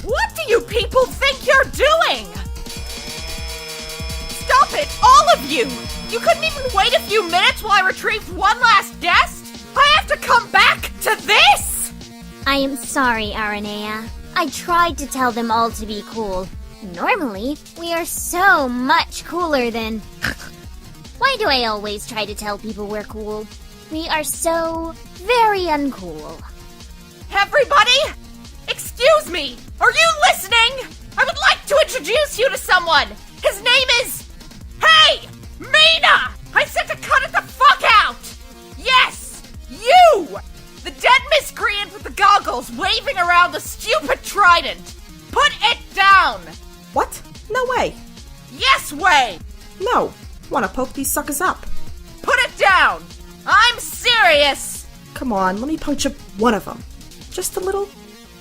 What do you people think you're doing? Stop it, all of you! You couldn't even wait a few minutes while I retrieved one last guest? I have to come back to this! I am sorry, Aranea. I tried to tell them all to be cool. Normally, we are so much cooler than... Why do I always try to tell people we're cool? We are so very uncool. Everybody! Excuse me! Are you listening? I would like to introduce you to someone! His name is... Hey! Meenah! I said to cut it the fuck out! Yes! You! The dead miscreant with the goggles waving around the stupid trident! Put it down! What? No way. Yes way! No. Wanna poke these suckers up. Put it down! I'm serious! Come on, let me puncture one of them. Just a little.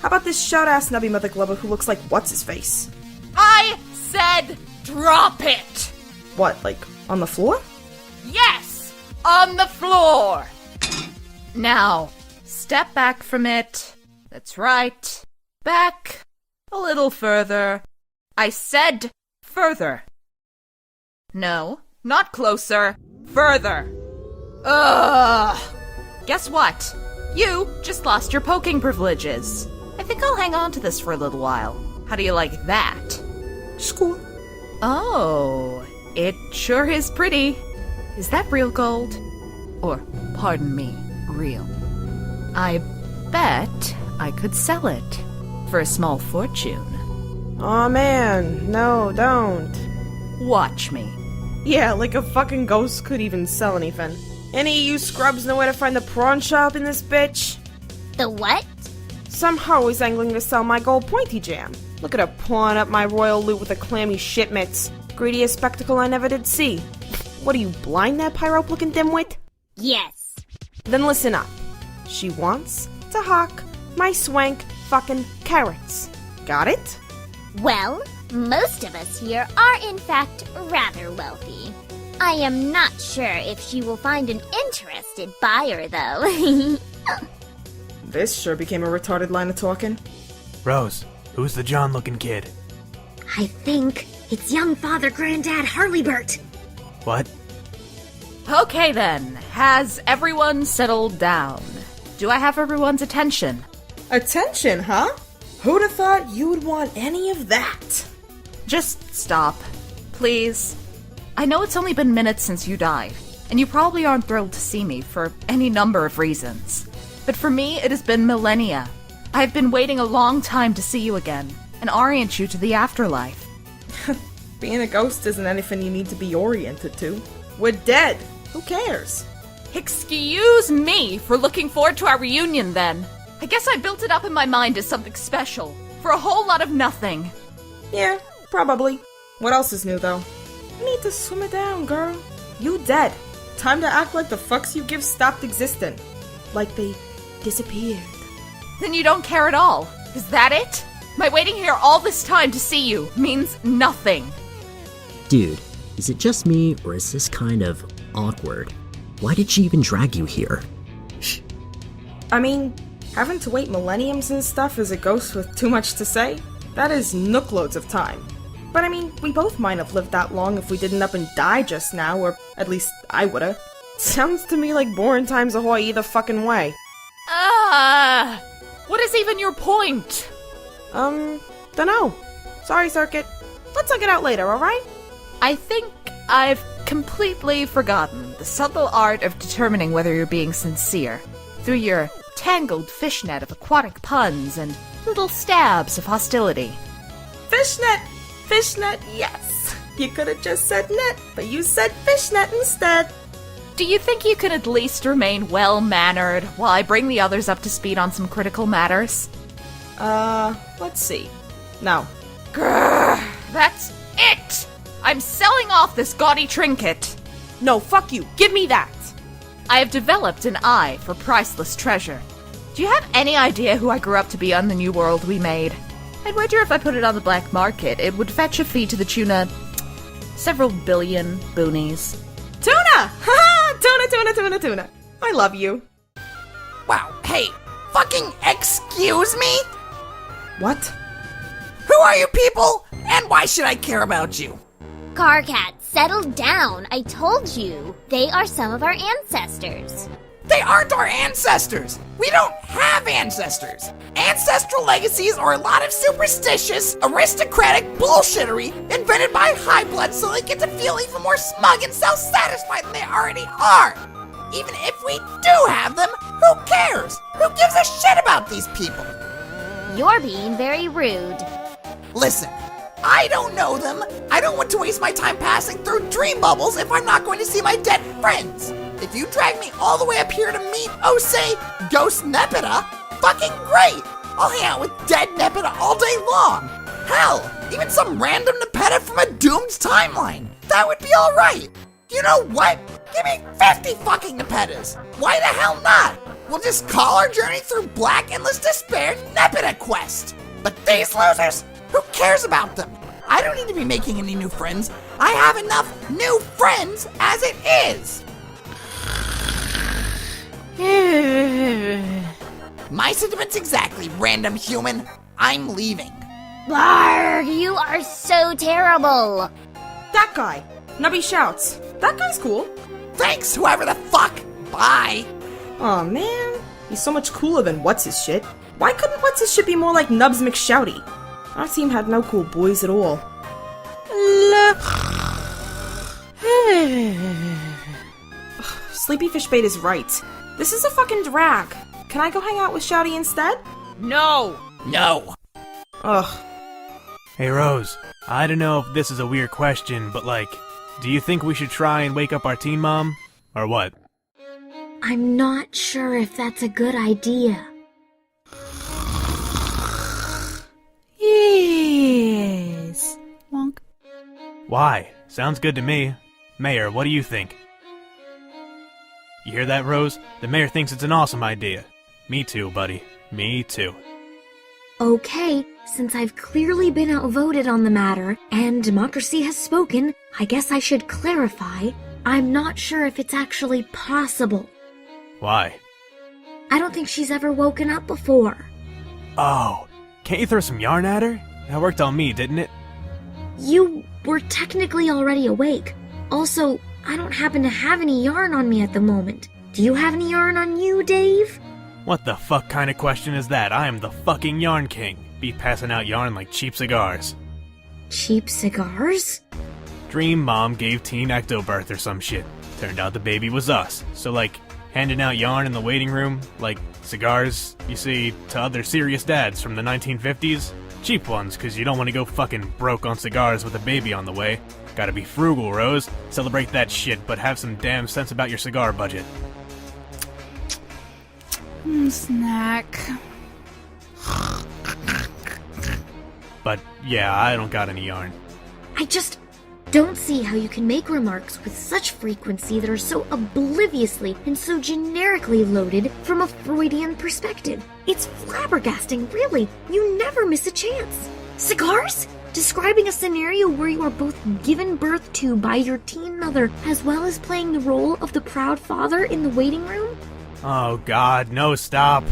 How about this shout-ass nubby mother glubber who looks like what's-his-face? I said drop it! What, like, on the floor? Yes! On the floor! Now, step back from it. That's right. Back. A little further. I said further. No, not closer. Further. Ugh! Guess what? You just lost your poking privileges. I think I'll hang on to this for a little while. How do you like that? School. Oh, it sure is pretty. Is that real gold? Or, pardon me, real? I bet I could sell it for a small fortune. Aw, man. No, don't. Watch me. Yeah, like a fucking ghost could even sell anything. Any of you scrubs know where to find the prawn shop in this bitch? The what? Some hoe is angling to sell my gold pointy jam. Look at her pawn up my royal loot with the clammy shit mitts. Greediest spectacle I never did see. What are you, blind there, pyrope-looking dimwit? Yes. Then listen up. She wants to hawk my swank fucking carrots. Got it? Well, most of us here are in fact rather wealthy. I am not sure if she will find an interested buyer, though. This sure became a retarded line of talking. Rose, who's the John-looking kid? I think it's young Father Granddad Harleybert. What? Okay then, has everyone settled down? Do I have everyone's attention? Attention, huh? Who'd have thought you would want any of that? Just stop, please. I know it's only been minutes since you died, and you probably aren't thrilled to see me for any number of reasons. But for me, it has been millennia. I've been waiting a long time to see you again, and orient you to the afterlife. Being a ghost isn't anything you need to be oriented to. We're dead. Who cares? Excuse me for looking forward to our reunion then. I guess I built it up in my mind as something special, for a whole lot of nothing. Yeah, probably. What else is new, though? You need to swim it down, girl. You dead. Time to act like the fucks you give stopped existing. Like they disappeared. Then you don't care at all. Is that it? My waiting here all this time to see you means nothing. Dude, is it just me, or is this kind of awkward? Why did she even drag you here? I mean, having to wait millenniums and stuff as a ghost with too much to say? That is nookloads of time. But I mean, we both might have lived that long if we didn't up and die just now, or at least I woulda. Sounds to me like boring times ahoy either fucking way. What is even your point? Dunno. Sorry, Circuit. Let's hug it out later, alright? I think I've completely forgotten the subtle art of determining whether you're being sincere through your tangled fishnet of aquatic puns and little stabs of hostility. Fishnet! Fishnet, yes! You could have just said net, but you said fishnet instead. Do you think you can at least remain well-mannered while I bring the others up to speed on some critical matters? Let's see. No. Grrr, that's it! I'm selling off this gaudy trinket. No, fuck you. Give me that. I have developed an eye for priceless treasure. Do you have any idea who I grew up to be on the new world we made? I'd wager if I put it on the black market, it would fetch a fee to the tune of several billion boonies. Tuna! Ha! Tuna. I love you. Wow, hey, fucking excuse me? What? are you people? And why should I care about you? Karkat, settle down. I told you. They are some of our ancestors. They aren't our ancestors! We don't have ancestors! Ancestral legacies are a lot of superstitious, aristocratic bullshittery invented by high blood so they get to feel even more smug and self-satisfied than they already are! Even if we do have them, who cares? Who gives a shit about these people? You're being very rude. Listen, I don't know them. I don't want to waste my time passing through dream bubbles if I'm not going to see my dead friends. If you drag me all the way up here to meet, oh say, Ghost Nepeta, fucking great! I'll hang out with dead Nepeta all day long. Hell, even some random Nepeta from a doomed timeline. That would be alright. You know what? Give me 50 fucking Nepetas. Why the hell not? We'll just call our journey through Black Endless Despair Nepeta Quest. But these losers, who cares about them? I don't need to be making any new friends. I have enough new friends as it is. My sentiments exactly, random human. I'm leaving. Blarg, you are so terrible. That guy. Nubby shouts. That guy's cool. Thanks, whoever the fuck. Bye. Aw, man. He's so much cooler than What's-His-Shit. Why couldn't What's-His-Shit be more like Nubs McShouty? Our team had no cool boys at all. Sleepy Fish Bait is right. This is a fucking drag. Can I go hang out with Shouty instead? No! No. Ugh. Hey Rose, I don't know if this is a weird question, but like, do you think we should try and wake up our teen mom? Or what? I'm not sure if that's a good idea. Yes. Wonk. Why? Sounds good to me. Mayor, what do you think? You hear that, Rose? The mayor thinks it's an awesome idea. Me too, buddy. Me too. Okay, since I've clearly been outvoted on the matter, and democracy has spoken, I guess I should clarify. I'm not sure if it's actually possible. Why? I don't think she's ever woken up before. Oh, can't you throw some yarn at her? That worked on me, didn't it? You were technically already awake. Also, I don't happen to have any yarn on me at the moment. Do you have any yarn on you, Dave? What the fuck kind of question is that? I am the fucking yarn king. Be passing out yarn like cheap cigars. Cheap cigars? Dream mom gave teen ectobirth or some shit. Turned out the baby was us. So like, handing out yarn in the waiting room, like cigars, you see, to other serious dads from the 1950s? Cheap ones, cause you don't want to go fucking broke on cigars with a baby on the way. Gotta be frugal, Rose. Celebrate that shit, but have some damn sense about your cigar budget. Snack. But yeah, I don't got any yarn. I just don't see how you can make remarks with such frequency that are so obliviously and so generically loaded from a Freudian perspective. It's flabbergasting, really. You never miss a chance. Cigars? Describing a scenario where you are both given birth to by your teen mother, as well as playing the role of the proud father in the waiting room? Oh god, no, stop.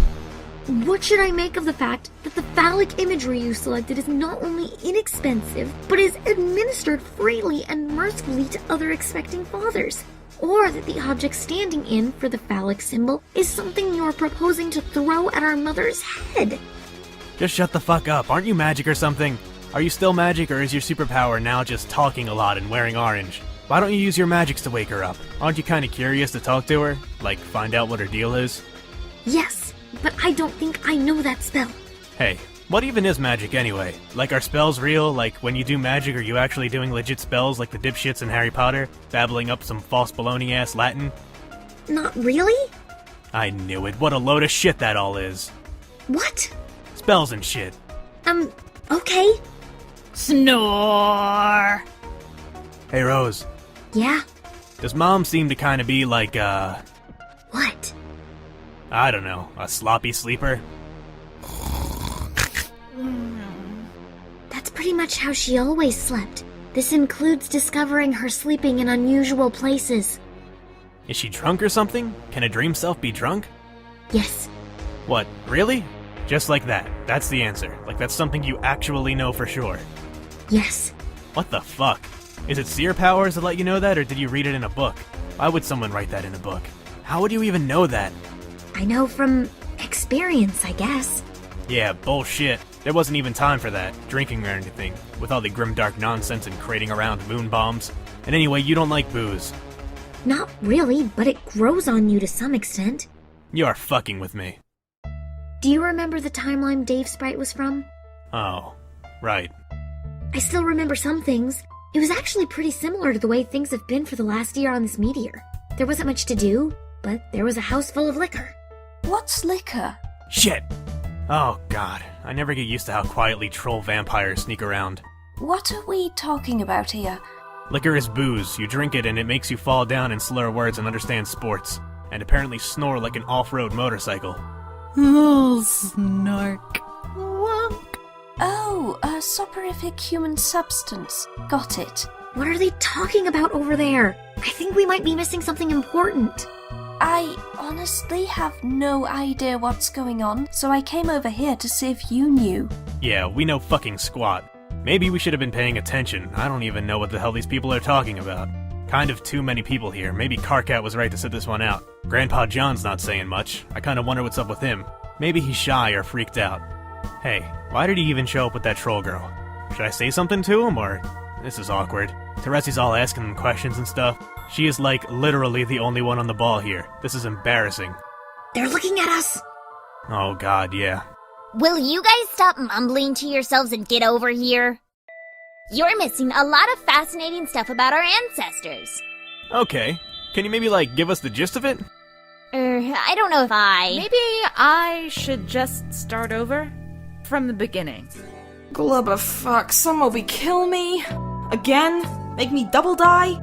What should I make of the fact that the phallic imagery you selected is not only inexpensive, but is administered freely and mercifully to other expecting fathers? Or that the object standing in for the phallic symbol is something you are proposing to throw at our mother's head? Just shut the fuck up. Aren't you magic or something? Are you still magic, or is your superpower now just talking a lot and wearing orange? Why don't you use your magics to wake her up? Aren't you kinda curious to talk to her? Like, find out what her deal is? Yes, but I don't think I know that spell. Hey, what even is magic anyway? Like, are spells real? Like, when you do magic, are you actually doing legit spells like the dipshits in Harry Potter? Babbling up some false baloney-ass Latin? Not really? I knew it. What a load of shit that all is. What? Spells and shit. Okay. Snore. Hey, Rose. Yeah? Does Mom seem to kinda be like, What? I don't know, a sloppy sleeper? That's pretty much how she always slept. This includes discovering her sleeping in unusual places. Is she drunk or something? Can a dream self be drunk? Yes. What, really? Just like that. That's the answer. Like that's something you actually know for sure. Yes. What the fuck? Is it seer powers that let you know that, or did you read it in a book? Why would someone write that in a book? How would you even know that? I know from experience, I guess. Yeah, bullshit. There wasn't even time for that, drinking or anything, with all the grimdark nonsense and crating around moon bombs. And anyway, you don't like booze. Not really, but it grows on you to some extent. You are fucking with me. Do you remember the timeline Dave Sprite was from? Oh, right. I still remember some things. It was actually pretty similar to the way things have been for the last year on this meteor. There wasn't much to do, but there was a house full of liquor. What's liquor? Shit! Oh god, I never get used to how quietly troll vampires sneak around. What are we talking about here? Liquor is booze. You drink it and it makes you fall down and slur words and understand sports. And apparently snore like an off-road motorcycle. Oh, snark. Oh, a soporific human substance. Got it. What are they talking about over there? I think we might be missing something important. I honestly have no idea what's going on, so I came over here to see if you knew. Yeah, we know fucking squat. Maybe we should have been paying attention. I don't even know what the hell these people are talking about. Kind of too many people here. Maybe Karkat was right to sit this one out. Grandpa John's not saying much. I kinda wonder what's up with him. Maybe he's shy or freaked out. Hey, why did he even show up with that troll girl? Should I say something to him, or... This is awkward. Teresi's all asking him questions and stuff. She is, like, literally the only one on the ball here. This is embarrassing. They're looking at us! Oh god, yeah. Will you guys stop mumbling to yourselves and get over here? You're missing a lot of fascinating stuff about our ancestors. Okay. Can you maybe, like, give us the gist of it? I don't know if Maybe I should just start over from the beginning. Glubba fuck, Sumobi kill me? Again? Make me double die?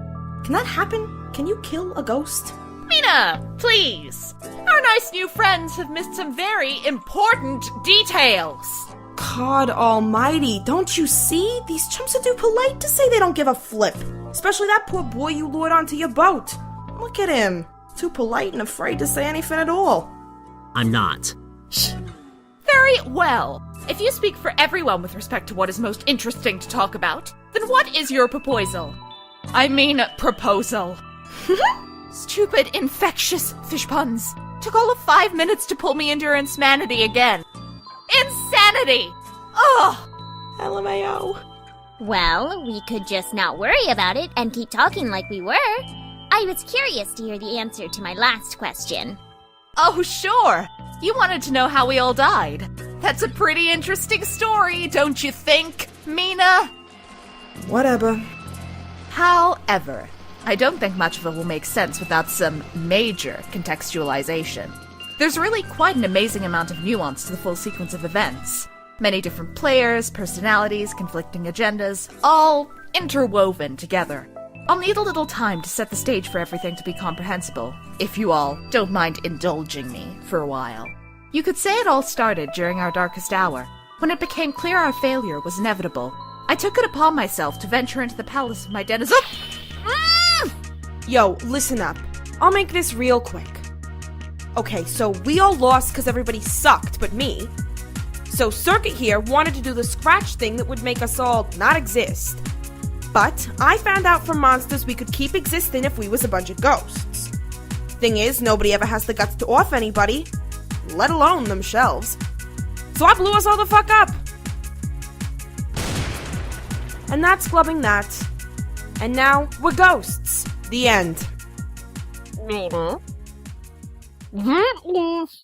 Can that happen? Can you kill a ghost? Meenah, please! Our nice new friends have missed some very important details. God almighty, don't you see? These chumps are too polite to say they don't give a flip. Especially that poor boy you lured onto your boat. Look at him. Too polite and afraid to say anything at all. I'm not. Very well. If you speak for everyone with respect to what is most interesting to talk about, then what is your proposal? I mean, proposal. Stupid, infectious fish puns. Took all of 5 minutes to pull me into your insanity again. Insanity! Ugh! LMAO. Well, we could just not worry about it and keep talking like we were. I was curious to hear the answer to my last question. Oh, sure. You wanted to know how we all died. That's a pretty interesting story, don't you think, Meenah? Whatever. However, I don't think much of it will make sense without some major contextualization. There's really quite an amazing amount of nuance to the full sequence of events. Many different players, personalities, conflicting agendas, all interwoven together. I'll need a little time to set the stage for everything to be comprehensible, if you all don't mind indulging me for a while. You could say it all started during our darkest hour, when it became clear our failure was inevitable. I took it upon myself to venture into the palace of my denizens. Yo, listen up. I'll make this real quick. Okay, so we all lost because everybody sucked but me. So Circuit here wanted to do the scratch thing that would make us all not exist. But I found out from monsters we could keep existing if we was a bunch of ghosts. Thing is, nobody ever has the guts to off anybody, let alone themselves. So I blew us all the fuck up. And that's glubbing that. And now we're ghosts. The end. That is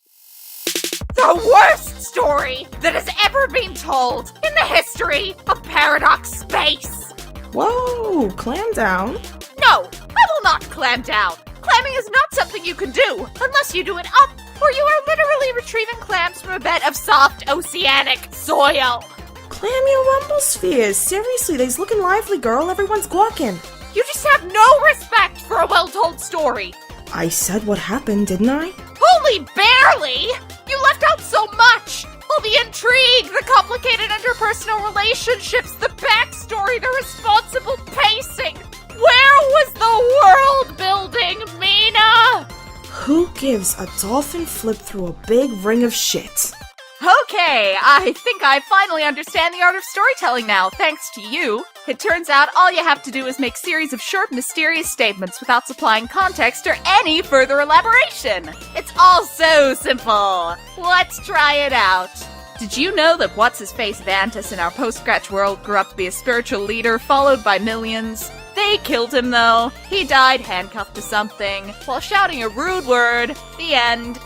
the worst story that has ever been told in the history of Paradox Space. Whoa, clam down. No, I will not clam down. Clamming is not something you can do unless you do it up, or you are literally retrieving clams from a bed of soft oceanic soil. Clam your rumble spheres. Seriously, they's looking lively, girl. Everyone's gawking. You just have no respect for a well-told story. I said what happened, didn't I? Only barely! You left out so much! All the intrigue, the complicated interpersonal relationships, the backstory, the responsible pacing. Where was the world building, Meenah? Who gives a dolphin flip through a big ring of shit? Okay, I think I finally understand the art of storytelling now, thanks to you. It turns out all you have to do is make series of short, mysterious statements without supplying context or any further elaboration. It's all so simple. Let's try it out. Did you know that What's-His-Face Vantus in our post-scratch world grew up to be a spiritual leader followed by millions? They killed him, though. He died handcuffed to something while shouting a rude word. The end.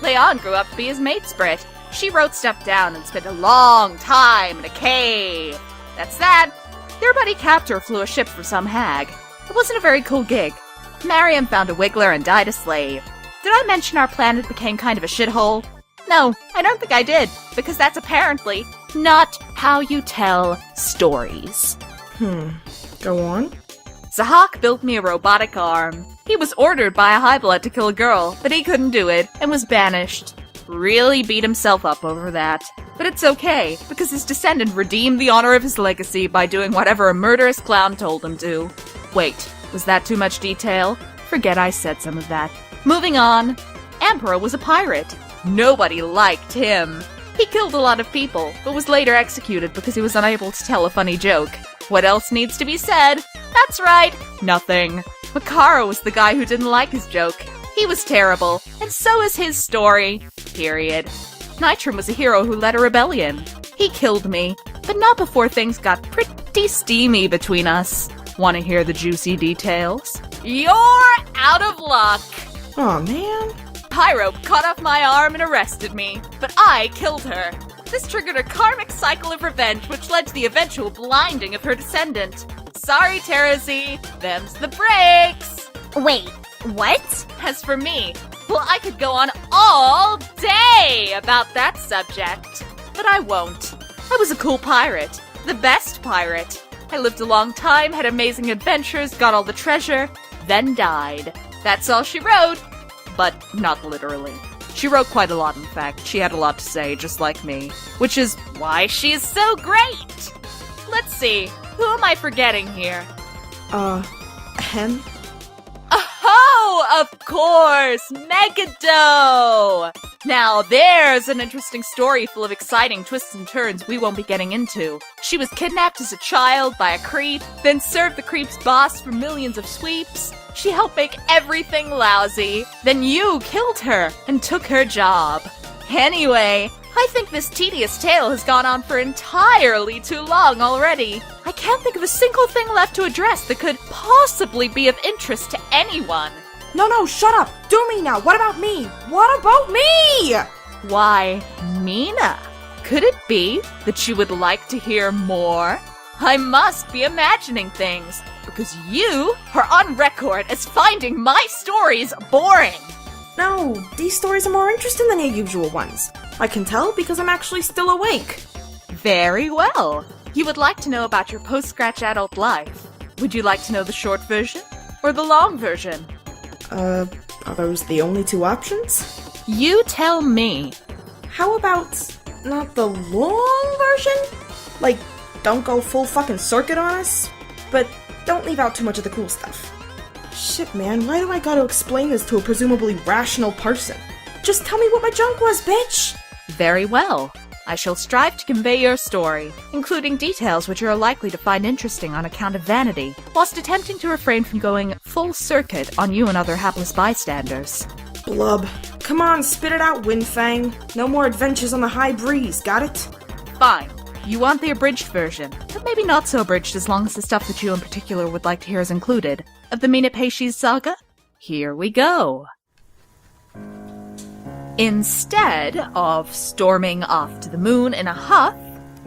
Leon grew up to be his mate Sprit. She wrote stuff down and spent a long time in a cave. That's that. Their buddy Captor flew a ship for some hag. It wasn't a very cool gig. Mariam found a wiggler and died a slave. Did I mention our planet became kind of a shithole? No, I don't think I did, because that's apparently not how you tell stories. Go on. Zahak built me a robotic arm. He was ordered by a high blood to kill a girl, but he couldn't do it and was banished. Really beat himself up over that. But it's okay, because his descendant redeemed the honor of his legacy by doing whatever a murderous clown told him to. Wait, was that too much detail? Forget I said some of that. Moving on. Emperor was a pirate. Nobody liked him. He killed a lot of people, but was later executed because he was unable to tell a funny joke. What else needs to be said? That's right, nothing. Makaro was the guy who didn't like his joke. He was terrible, and so is his story. Period. Nitram was a hero who led a rebellion. He killed me, but not before things got pretty steamy between us. Want to hear the juicy details? You're out of luck! Aw, man. Pyro cut off my arm and arrested me, but I killed her. This triggered a karmic cycle of revenge, which led to the eventual blinding of her descendant. Sorry, Terezi, them's the breaks. Wait, what? As for me, well, I could go on all day about that subject, but I won't. I was a cool pirate, the best pirate. I lived a long time, had amazing adventures, got all the treasure, then died. That's all she wrote, but not literally. She wrote quite a lot, in fact. She had a lot to say, just like me, which is why she's so great. Let's see, who am I forgetting here? Hen? Oh, of course! Megado! Now, there's an interesting story full of exciting twists and turns we won't be getting into. She was kidnapped as a child by a creep, then served the creep's boss for millions of sweeps. She helped make everything lousy. Then you killed her and took her job. Anyway, I think this tedious tale has gone on for entirely too long already. I can't think of a single thing left to address that could possibly be of interest to anyone. No, shut up! Do me now! What about me? What about me? Why, Meenah, could it be that you would like to hear more? I must be imagining things, because you are on record as finding my stories boring. No, these stories are more interesting than your usual ones. I can tell because I'm actually still awake. Very well. You would like to know about your post-scratch adult life. Would you like to know the short version or the long version? Are those the only two options? You tell me. How about not the long version? Like, don't go full fucking circuit on us, but don't leave out too much of the cool stuff. Shit, man, why do I gotta explain this to a presumably rational person? Just tell me what my junk was, bitch! Very well. I shall strive to convey your story, including details which you are likely to find interesting on account of vanity, whilst attempting to refrain from going full circuit on you and other hapless bystanders. Blub. Come on, spit it out, Windfang. No more adventures on the high breeze, got it? Fine. You want the abridged version, but maybe not so abridged as long as the stuff that you in particular would like to hear is included, of the Meenah Peshi's saga? Here we go. Instead of storming off to the moon in a huff,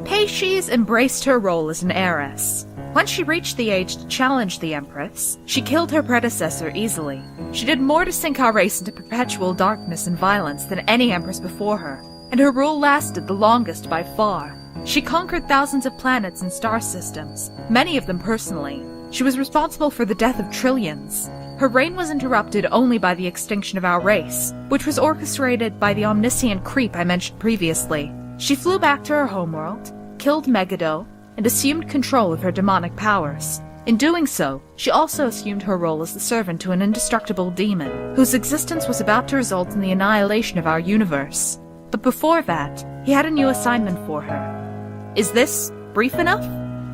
Peshi's embraced her role as an heiress. Once she reached the age to challenge the Empress, she killed her predecessor easily. She did more to sink our race into perpetual darkness and violence than any Empress before her, and her rule lasted the longest by far. She conquered thousands of planets and star systems, many of them personally. She was responsible for the death of trillions. Her reign was interrupted only by the extinction of our race, which was orchestrated by the omniscient creep I mentioned previously. She flew back to her homeworld, killed Megado, and assumed control of her demonic powers. In doing so, she also assumed her role as the servant to an indestructible demon, whose existence was about to result in the annihilation of our universe. But before that, he had a new assignment for her. Is this brief enough?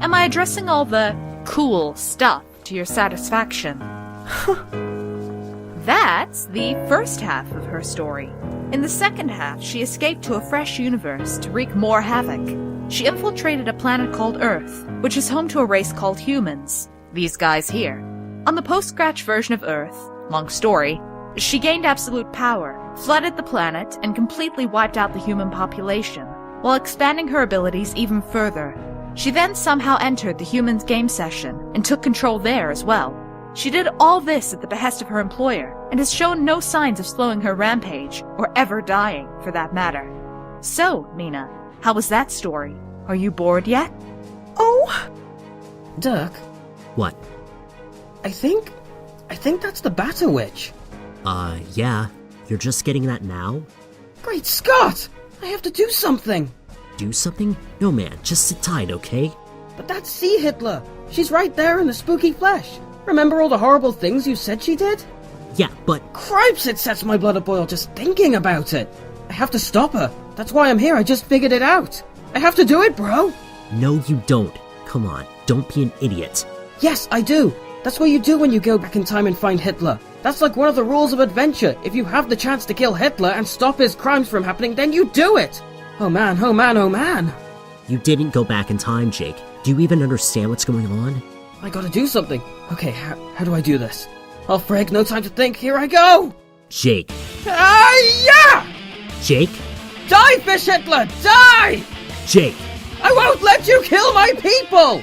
Am I addressing all the cool stuff to your satisfaction? That's the first half of her story. In the second half, she escaped to a fresh universe to wreak more havoc. She infiltrated a planet called Earth, which is home to a race called humans. These guys here. On the post-scratch version of Earth, long story, she gained absolute power, flooded the planet, and completely wiped out the human population, while expanding her abilities even further. She then somehow entered the humans' game session, and took control there as well. She did all this at the behest of her employer, and has shown no signs of slowing her rampage, or ever dying, for that matter. So, Meenah, how was that story? Are you bored yet? Oh! Dirk, What? I think that's the Batterwitch. Yeah. You're just getting that now? Great Scott! I have to do something! Do something? No, man, just sit tight, okay? But that's Sea Hitler! She's right there in the spooky flesh! Remember all the horrible things you said she did? Yeah, but... Cripes, it sets my blood aboil just thinking about it! I have to stop her. That's why I'm here, I just figured it out. I have to do it, bro! No, you don't. Come on, don't be an idiot. Yes, I do! That's what you do when you go back in time and find Hitler. That's like one of the rules of adventure. If you have the chance to kill Hitler and stop his crimes from happening, then you do it! Oh man, oh man, oh man! You didn't go back in time, Jake. Do you even understand what's going on? I gotta do something. Okay, how do I do this? Oh, frig, no time to think. Here I go! Jake. Yeah! Jake? Die, Fish Hitler! Die! Jake! I won't let you kill my people!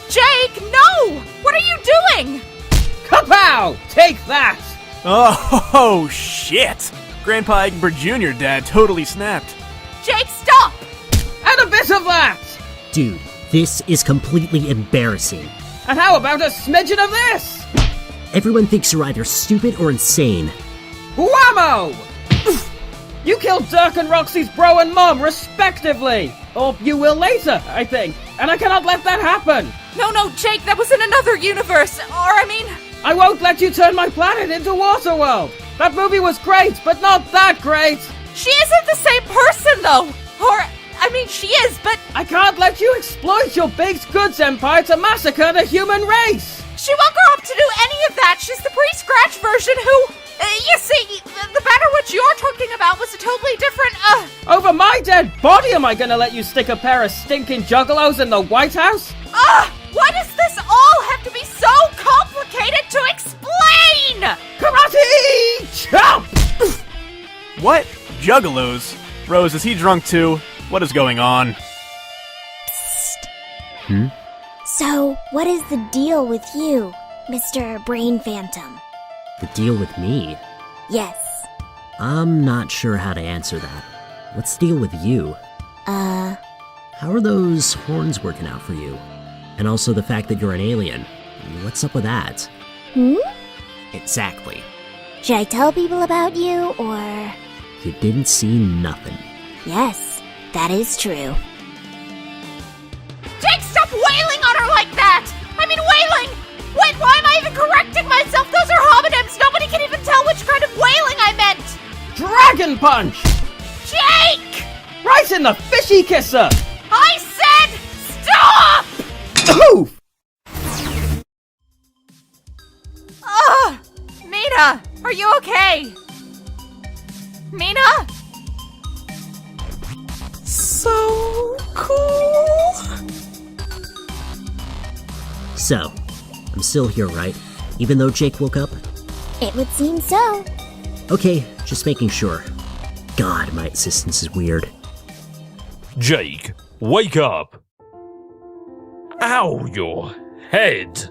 Jake, no! What are you doing? Kapow! Take that! Oh, shit! Grandpa Egbert Jr. Dad totally snapped. Jake, stop! And a bit of that! Dude, this is completely embarrassing. And how about a smidgen of this? Everyone thinks you're either stupid or insane. Whammo! You killed Dirk and Roxy's bro and mom, respectively! Or you will later, I think. And I cannot let that happen! No, Jake, that was in another universe. I won't let you turn my planet into Waterworld! That movie was great, but not that great! She isn't the same person, though! She is, but... I can't let you exploit your baked goods empire to massacre the human race! She won't grow up to do any of that! She's the pre-scratch version who... you see, the Batterwitch you're talking about was a totally different, Over my dead body am I gonna let you stick a pair of stinking juggalos in the White House? Why does this all have to be so complicated to explain? Karate chop! What? Juggalos? Rose, is he drunk too? What is going on? So, what is the deal with you, Mr. Brain Phantom? The deal with me? Yes. I'm not sure how to answer that. What's the deal with you? How are those horns working out for you? And also the fact that you're an alien. What's up with that? Exactly. Should I tell people about you, or... You didn't see nothing. Yes, that is true. Jake, stop wailing on her like that! Wailing! Wait, why am I even correcting myself? Those are homonyms! Nobody can even tell which kind of wailing I meant! Dragon Punch! Jake! Right in the fishy kisser! I said stop! Oof! Meenah, are you okay? Meenah? So cool! So, I'm still here, right? Even though Jake woke up? It would seem so. Okay, just making sure. God, my existence is weird. Jake, wake up! Ow, your head!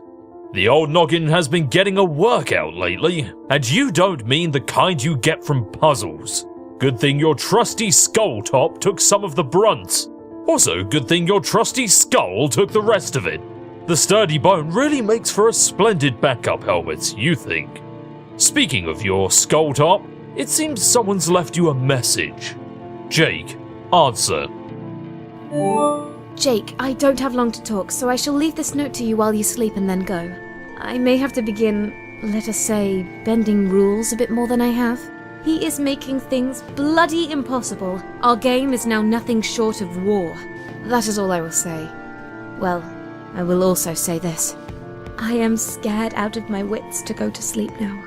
The old noggin has been getting a workout lately, and you don't mean the kind you get from puzzles. Good thing your trusty skull top took some of the brunt. Also, good thing your trusty skull took the rest of it. The sturdy bone really makes for a splendid backup helmet, you think. Speaking of your skull top, it seems someone's left you a message. Jake, answer. Jake, I don't have long to talk, so I shall leave this note to you while you sleep and then go. I may have to begin, let us say, bending rules a bit more than I have. He is making things bloody impossible. Our game is now nothing short of war. That is all I will say. Well, I will also say this. I am scared out of my wits to go to sleep now.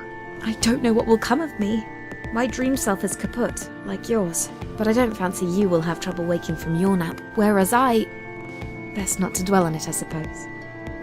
I don't know what will come of me. My dream self is kaput, like yours, but I don't fancy you will have trouble waking from your nap, whereas best not to dwell on it, I suppose.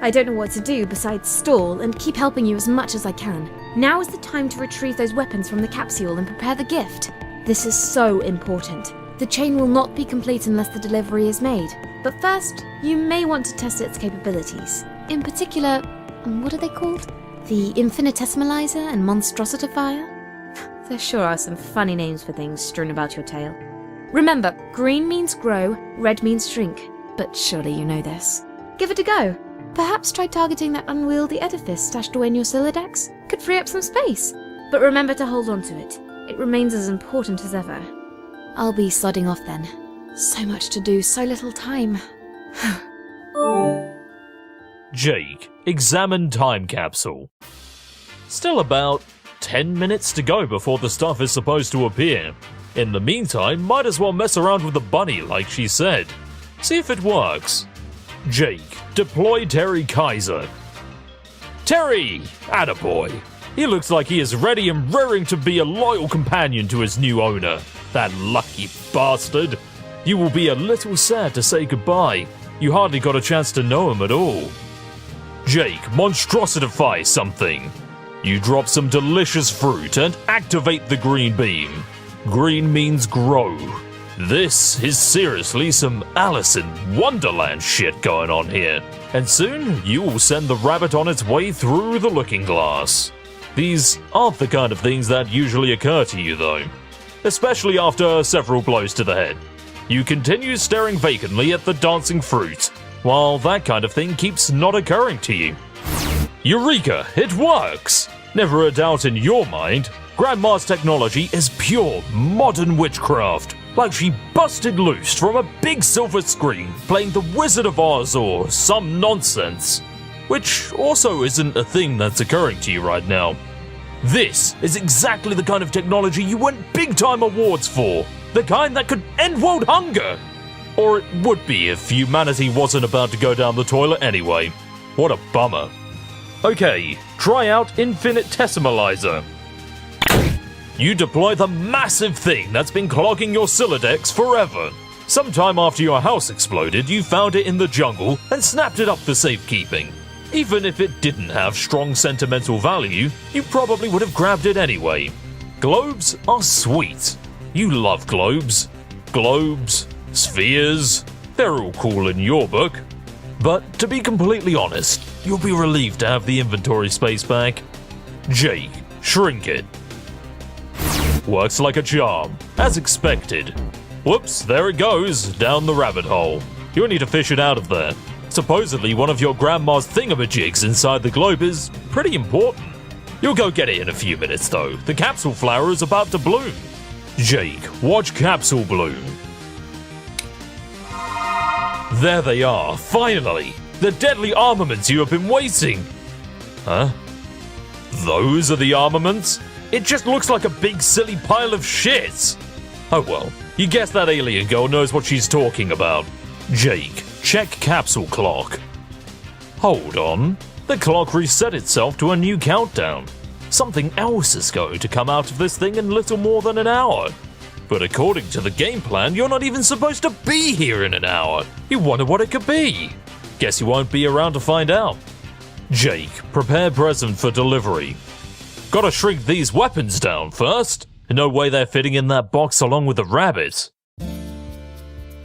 I don't know what to do besides stall and keep helping you as much as I can. Now is the time to retrieve those weapons from the capsule and prepare the gift. This is so important. The chain will not be complete unless the delivery is made. But first, you may want to test its capabilities. In particular, what are they called? The Infinitesimalizer and Monstrositifier? There sure are some funny names for things strewn about your tail. Remember, green means grow, red means shrink. But surely you know this. Give it a go. Perhaps try targeting that unwieldy edifice stashed away in your Silodex. Could free up some space. But remember to hold on to it. It remains as important as ever. I'll be sodding off then. So much to do, so little time. Jake, examine time capsule. Still about 10 minutes to go before the stuff is supposed to appear. In the meantime, might as well mess around with the bunny like she said. See if it works. Jake, deploy Terry Kaiser. Terry! Attaboy. He looks like he is ready and raring to be a loyal companion to his new owner. That lucky bastard. You will be a little sad to say goodbye. You hardly got a chance to know him at all. Jake, monstrositify something. You drop some delicious fruit and activate the green beam. Green means grow. This is seriously some Alice in Wonderland shit going on here. And soon, you will send the rabbit on its way through the looking glass. These aren't the kind of things that usually occur to you though. Especially after several blows to the head. You continue staring vacantly at the dancing fruit, while that kind of thing keeps not occurring to you. Eureka! It works! Never a doubt in your mind, Grandma's technology is pure modern witchcraft. Like she busted loose from a big silver screen playing the Wizard of Oz or some nonsense. Which also isn't a thing that's occurring to you right now. This is exactly the kind of technology you win big-time awards for. The kind that could end world hunger. Or it would be if humanity wasn't about to go down the toilet anyway. What a bummer. Okay, try out Infinitesimalizer. You deploy the massive thing that's been clogging your Silodex forever. Sometime after your house exploded, you found it in the jungle and snapped it up for safekeeping. Even if it didn't have strong sentimental value, you probably would have grabbed it anyway. Globes are sweet. You love globes. Globes, spheres, they're all cool in your book. But to be completely honest, you'll be relieved to have the inventory space back. Jake, shrink it. Works like a charm, as expected. Whoops, there it goes, down the rabbit hole. You'll need to fish it out of there. Supposedly one of your grandma's thingamajigs inside the globe is pretty important. You'll go get it in a few minutes though. The capsule flower is about to bloom. Jake, watch capsule bloom. There they are, finally! The deadly armaments you have been waiting! Huh? Those are the armaments? It just looks like a big silly pile of shit! Oh well, you guess that alien girl knows what she's talking about. Jake, check capsule clock. Hold on, the clock reset itself to a new countdown. Something else is going to come out of this thing in little more than an hour. But according to the game plan, you're not even supposed to be here in an hour. You wonder what it could be. Guess you won't be around to find out. Jake, prepare present for delivery. Gotta shrink these weapons down first. No way they're fitting in that box along with the rabbit.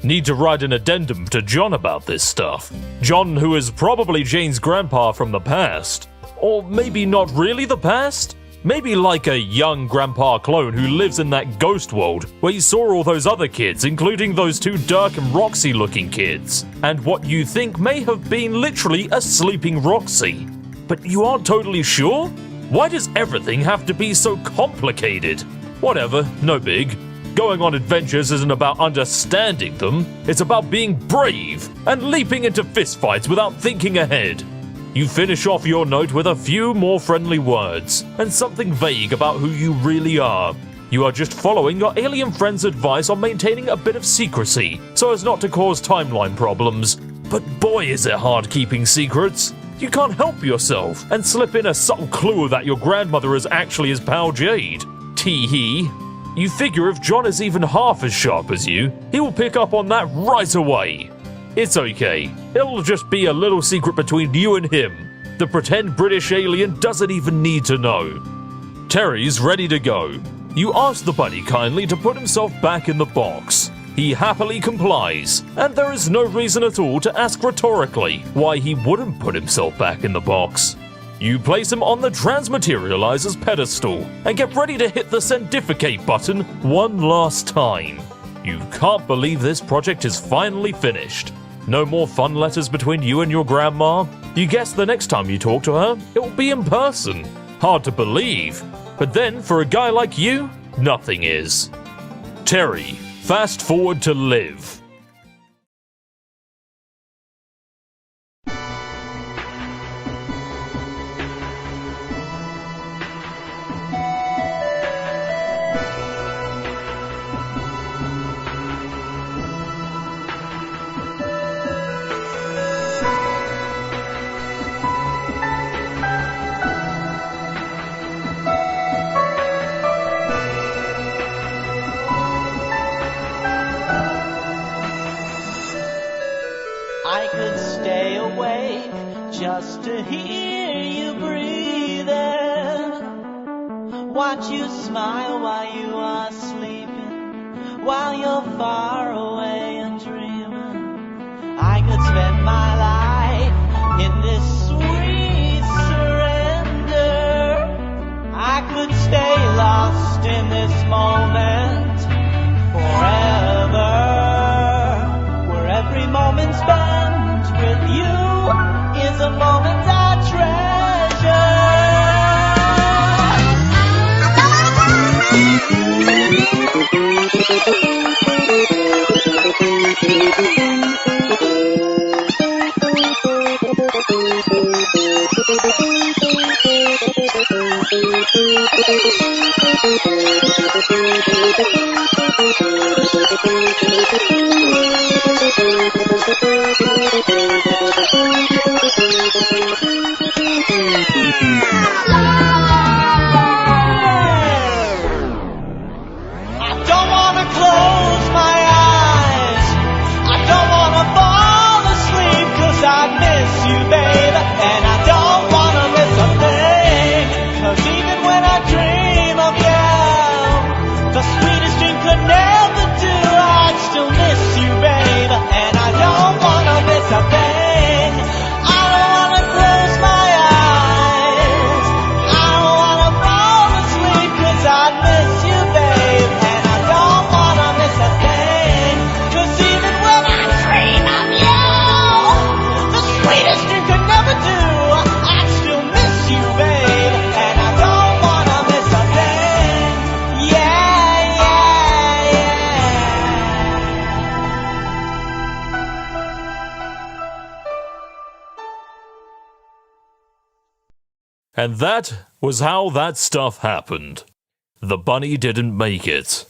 Need to write an addendum to John about this stuff. John, who is probably Jane's grandpa from the past. Or maybe not really the past? Maybe like a young grandpa clone who lives in that ghost world where you saw all those other kids, including those two Dirk and Roxy looking kids, and what you think may have been literally a sleeping Roxy. But you aren't totally sure? Why does everything have to be so complicated? Whatever, no big. Going on adventures isn't about understanding them, it's about being brave and leaping into fistfights without thinking ahead. You finish off your note with a few more friendly words, and something vague about who you really are. You are just following your alien friend's advice on maintaining a bit of secrecy, so as not to cause timeline problems. But boy is it hard keeping secrets. You can't help yourself and slip in a subtle clue that your grandmother is actually his pal Jade. Tee-hee. You figure if John is even half as sharp as you, he will pick up on that right away. It's okay. It'll just be a little secret between you and him. The pretend British alien doesn't even need to know. Terry's ready to go. You ask the bunny kindly to put himself back in the box. He happily complies, and there is no reason at all to ask rhetorically why he wouldn't put himself back in the box. You place him on the Transmaterializer's pedestal and get ready to hit the Sendificate button one last time. You can't believe this project is finally finished. No more fun letters between you and your grandma? You guess the next time you talk to her, it will be in person. Hard to believe. But then, for a guy like you, nothing is. Terry, fast forward to live. I could stay awake just to hear you breathing, watch you smile while you are sleeping, while you're far away and dreaming. I could spend my life in this sweet surrender. I could stay lost in this moment forever. Every moment spent with you is a moment I don't wanna close my eyes, I don't wanna fall asleep, 'cause I miss you, babe, and I don't wanna miss a thing, 'cause even when I dream of you, the sweetest dream could never do. I'd still miss you, babe, and I don't wanna miss a thing. I don't wanna close my eyes, I don't wanna fall asleep, 'cause I miss you, babe, and I don't wanna miss a thing, 'cause even when I dream of you, the sweetest dream could never do. I'd still miss you, babe, and I don't wanna miss a thing. Yeah, yeah, yeah. And that was how that stuff happened. The bunny didn't make it.